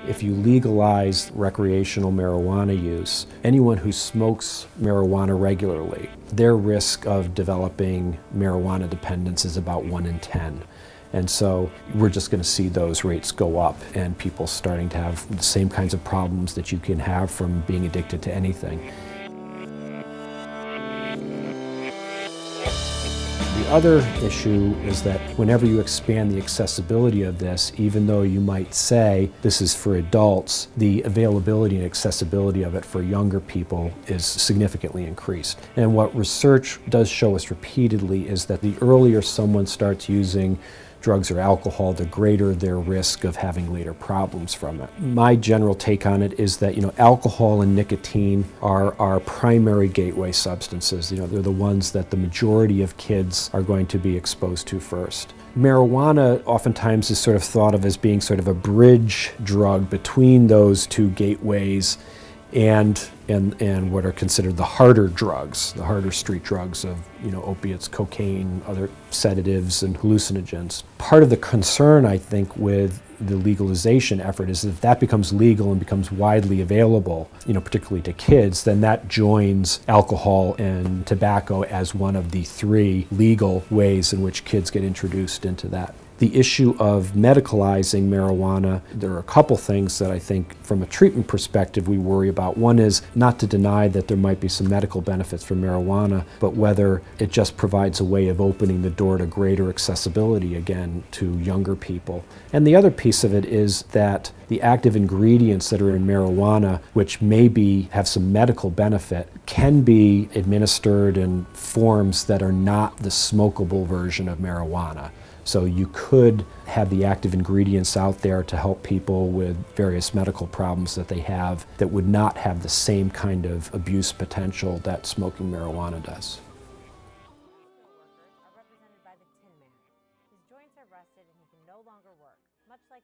If you legalize recreational marijuana use, anyone who smokes marijuana regularly, their risk of developing marijuana dependence is about 1 in 10. And so we're just going to see those rates go up and people starting to have the same kinds of problems that you can have from being addicted to anything. The other issue is that whenever you expand the accessibility of this, even though you might say this is for adults, the availability and accessibility of it for younger people is significantly increased. And what research does show us repeatedly is that the earlier someone starts using drugs or alcohol, the greater their risk of having later problems from it. My general take on it is that, alcohol and nicotine are our primary gateway substances. They're the ones that the majority of kids are going to be exposed to first. Marijuana oftentimes is sort of thought of as being sort of a bridge drug between those two gateways and what are considered the harder drugs, the harder street drugs of opiates, cocaine, other sedatives and hallucinogens. Part of the concern, I think, with the legalization effort is that if that becomes legal and becomes widely available, particularly to kids, then that joins alcohol and tobacco as one of the 3 legal ways in which kids get introduced into that. The issue of medicalizing marijuana, there are a couple things that I think from a treatment perspective we worry about. One is not to deny that there might be some medical benefits from marijuana, but whether it just provides a way of opening the door to greater accessibility again to younger people. And the other piece of it is that the active ingredients that are in marijuana, which maybe have some medical benefit, can be administered in forms that are not the smokable version of marijuana. So you could have the active ingredients out there to help people with various medical problems that they have that would not have the same kind of abuse potential that smoking marijuana does. Are represented by the Tin Man. His joints are rusted and he can no longer work, much like